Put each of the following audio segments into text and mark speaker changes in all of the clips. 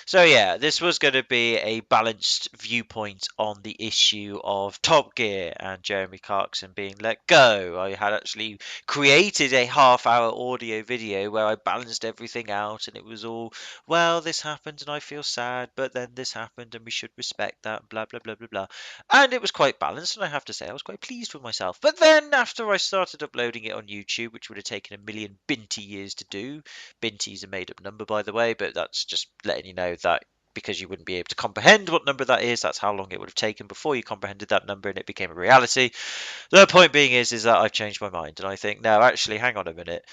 Speaker 1: So yeah, this was going to be a balanced viewpoint on the issue of Top Gear and Jeremy Clarkson being let go. I had actually created a half-hour audio video where I balanced everything out, and it was all, well, this happened and I feel sad, but then this happened and we should respect that, blah blah blah blah blah. And it was quite balanced, and I have to say I was quite pleased with myself. But then after I started uploading it on YouTube, which would have taken a million binty years to do, Binty's a made-up number, by the way, but that's just letting you know that because you wouldn't be able to comprehend what number that is, that's how long it would have taken before you comprehended that number and it became a reality. The point being is that I've changed my mind, and I think, no, actually, hang on a minute.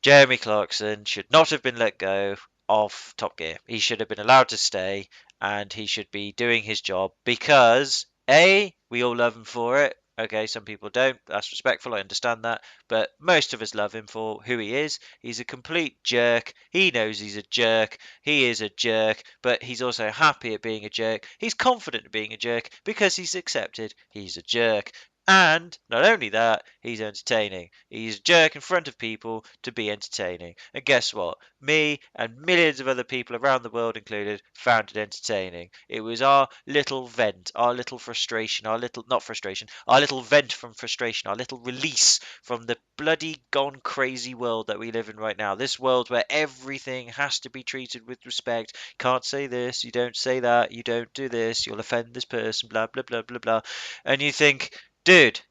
Speaker 1: Jeremy Clarkson should not have been let go of Top Gear. He should have been allowed to stay, and he should be doing his job because A, we all love him for it. Okay, some people don't. That's respectful. I understand that. But most of us love him for who he is. He's a complete jerk. He knows he's a jerk. He is a jerk, but he's also happy at being a jerk. He's confident at being a jerk because he's accepted he's a jerk. And not only that, he's entertaining. He's a jerk in front of people to be entertaining. And guess what? Me and millions of other people around the world included found it entertaining. It was our little vent, our little frustration, our little, not frustration, our little vent from frustration, our little release from the bloody gone crazy world that we live in right now. This world where everything has to be treated with respect. Can't say this, you don't say that, you don't do this, you'll offend this person, blah, blah, blah, blah, blah. And you think, dude,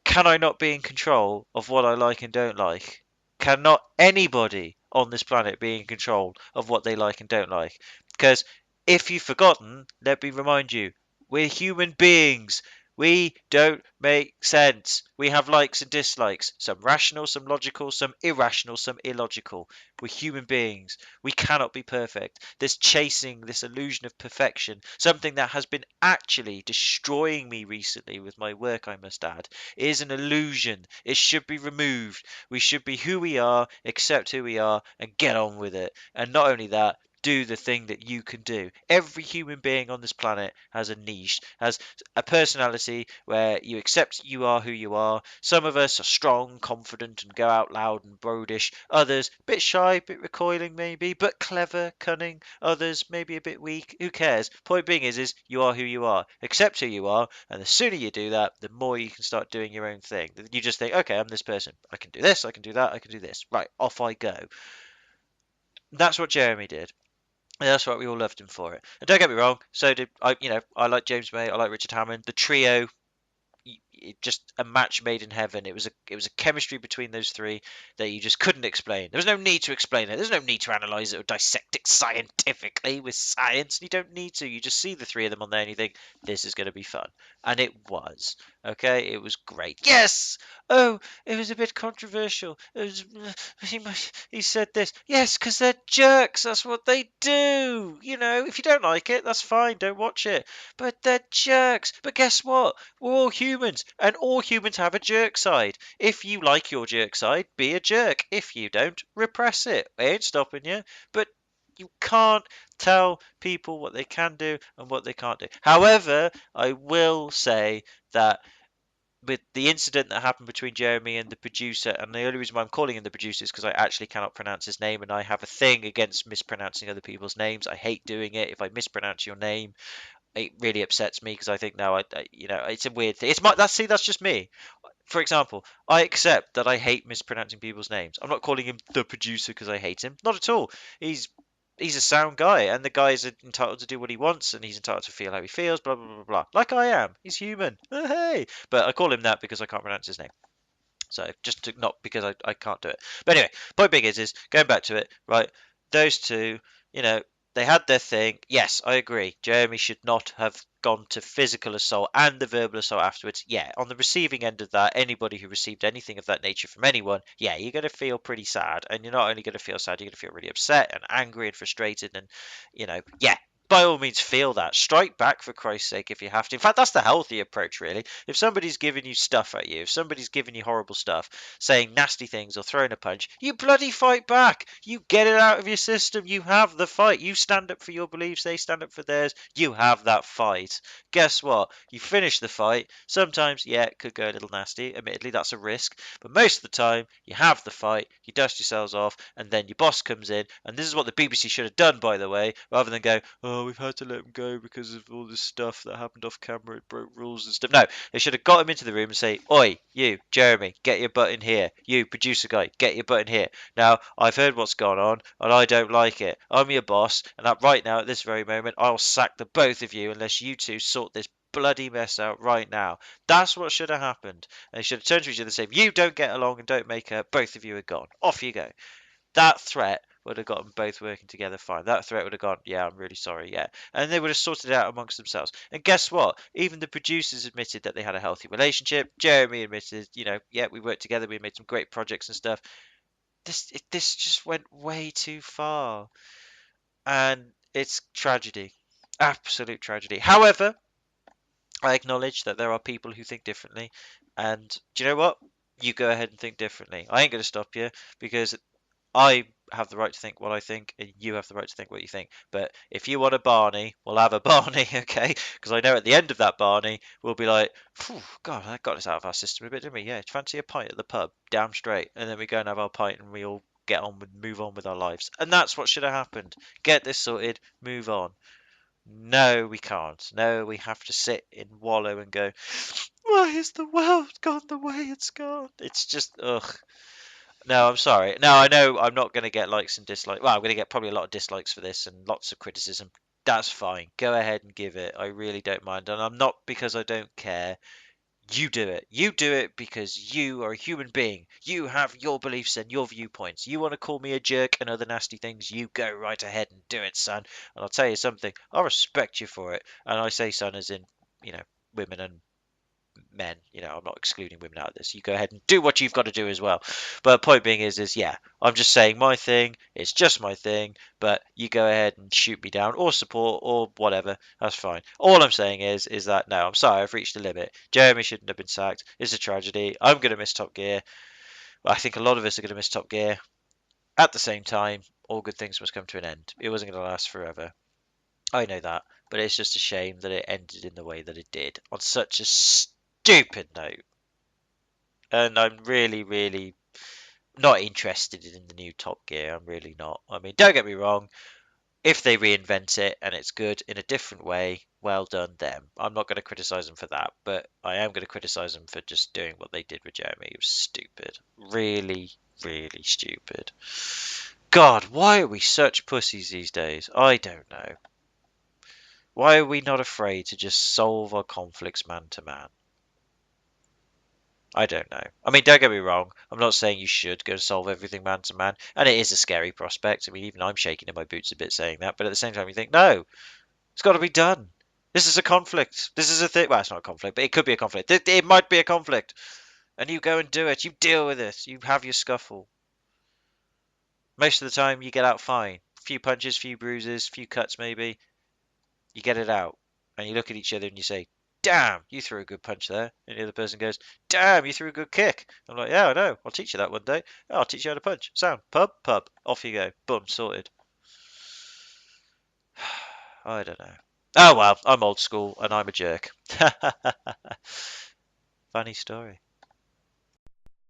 Speaker 1: can I not be in control of what I like and don't like? Cannot anybody on this planet be in control of what they like and don't like? Because if you've forgotten, let me remind you, we're human beings. We don't make sense. We have likes and dislikes, some rational, some logical, some irrational, some illogical. We're human beings. We cannot be perfect. This chasing, this illusion of perfection, something that has been actually destroying me recently with my work, I must add, is an illusion. It should be removed. We should be who we are, accept who we are, and get on with it. And not only that, do the thing that you can do. Every human being on this planet has a niche, has a personality where you accept you are who you are. Some of us are strong, confident, and go out loud and brodish. Others, a bit shy, a bit recoiling maybe, but clever, cunning. Others, maybe a bit weak. Who cares? Point being is you are who you are. Accept who you are, and the sooner you do that, the more you can start doing your own thing. You just think, okay, I'm this person. I can do this, I can do that, I can do this. Right, off I go. That's what Jeremy did. And that's right, we all loved him for it. And don't get me wrong, so did I. I like James May, I like Richard Hammond. The trio, just a match made in heaven. It was a chemistry between those three that you just couldn't explain. There was no need to explain it. There's no need to analyze it or dissect it scientifically with science. You don't need to. You just see the three of them on there and you think this is going to be fun, and it was. Okay, it was great. Yes. Oh, it was a bit controversial. It was, he said this. Yes, because they're jerks. That's what they do. If you don't like it, that's fine. Don't watch it. But they're jerks. But guess what? We're all humans, and all humans have a jerk side. If you like your jerk side, be a jerk. If you don't, repress it. I ain't stopping you. But you can't tell people what they can do and what they can't do. However, I will say that with the incident that happened between Jeremy and the producer, and the only reason why I'm calling him the producer is because I actually cannot pronounce his name, and I have a thing against mispronouncing other people's names. I hate doing it. If I mispronounce your name, it really upsets me because I think no, it's a weird thing. That's just me. For example, I accept that I hate mispronouncing people's names. I'm not calling him the producer because I hate him. Not at all. He's he's a sound guy, and the guy is entitled to do what he wants, and he's entitled to feel how he feels. Blah blah blah blah. Like I am. He's human. Hey, but I call him that because I can't pronounce his name. So just to, not because I can't do it. But anyway, point being is going back to it, right? Those two, you know, they had their thing. Yes, I agree. Jeremy should not have gone to physical assault and the verbal assault afterwards. Yeah, on the receiving end of that, anybody who received anything of that nature from anyone, yeah, you're going to feel pretty sad. And you're not only going to feel sad, you're going to feel really upset and angry and frustrated. And, yeah. by all means feel that. Strike back for Christ's sake if you have to. In fact, that's the healthy approach, really. If somebody's giving you stuff at you, if somebody's giving you horrible stuff, saying nasty things or throwing a punch, you bloody fight back. You get it out of your system. You have the fight. You stand up for your beliefs. They stand up for theirs. You have that fight. Guess what? You finish the fight. Sometimes, yeah, it could go a little nasty. Admittedly, that's a risk. But most of the time, you have the fight. You dust yourselves off, and then your boss comes in. And this is what the BBC should have done, by the way, rather than go, oh, we've had to let him go because of all this stuff that happened off camera. It broke rules and stuff. No, they should have got him into the room and say, oi, you, Jeremy, get your butt in here. You, producer guy, get your butt in here. Now, I've heard what's gone on, and I don't like it. I'm your boss, and right now, at this very moment, I'll sack the both of you unless you two sort this bloody mess out right now. That's what should have happened. And they should have turned to each other and said, if you don't get along and don't make up, both of you are gone. Off you go. That threat would have got them both working together fine. That threat would have gone, yeah, I'm really sorry, yeah. And they would have sorted it out amongst themselves. And guess what? Even the producers admitted that they had a healthy relationship. Jeremy admitted, yeah, we worked together, we made some great projects and stuff. This just went way too far. And it's tragedy. Absolute tragedy. However, I acknowledge that there are people who think differently. And do you know what? You go ahead and think differently. I ain't going to stop you because I have the right to think what I think, and you have the right to think what you think. But if you want a Barney, we'll have a Barney, okay? Because I know at the end of that Barney, we'll be like, God, that got us out of our system a bit, didn't we? Yeah, fancy a pint at the pub, damn straight. And then we go and have our pint, and we all move on with our lives. And that's what should have happened. Get this sorted, move on. No, we can't. No, we have to sit and wallow and go, why is the world gone the way it's gone? It's just, ugh. No, I'm sorry. No, I know I'm not going to get likes and dislikes. Well, I'm going to get probably a lot of dislikes for this and lots of criticism. That's fine. Go ahead and give it. I really don't mind. And I'm not because I don't care. You do it. You do it because you are a human being. You have your beliefs and your viewpoints. You want to call me a jerk and other nasty things, you go right ahead and do it, son. And I'll tell you something, I respect you for it. And I say son as in, women and men. I'm not excluding women out of this. You go ahead and do what you've got to do as well. But point being is yeah, I'm just saying my thing. It's just my thing. But you go ahead and shoot me down or support or whatever. That's fine. All I'm saying is that no, I'm sorry, I've reached the limit. Jeremy shouldn't have been sacked. It's a tragedy. I'm going to miss Top Gear. I think a lot of us are going to miss Top Gear. At the same time, all good things must come to an end. It wasn't going to last forever. I know that, but it's just a shame that it ended in the way that it did on such a stupid note. And I'm really, really not interested in the new Top Gear. I'm really not. I mean, don't get me wrong. If they reinvent it and it's good in a different way, well done them. I'm not going to criticize them for that, but I am going to criticize them for just doing what they did with Jeremy. It was stupid. Really, really stupid. God, why are we such pussies these days? I don't know. Why are we not afraid to just solve our conflicts man to man? I don't know. I mean, don't get me wrong. I'm not saying you should go solve everything man to man, and it is a scary prospect. I mean, even I'm shaking in my boots a bit saying that, but at the same time, you think, no, it's got to be done. This is a conflict. This is a thing. Well, it's not a conflict, but it could be a conflict. It might be a conflict, and you go and do it. You deal with it. You have your scuffle. Most of the time, you get out fine. Few punches, few bruises, few cuts, maybe. You get it out, and you look at each other and you say, damn, you threw a good punch there. And the other person goes, damn, you threw a good kick. I'm like, yeah, I know. I'll teach you that one day. Oh, I'll teach you how to punch. Sound. Pub, pub. Off you go. Boom, sorted. I don't know. Oh, well, I'm old school and I'm a jerk. Funny story.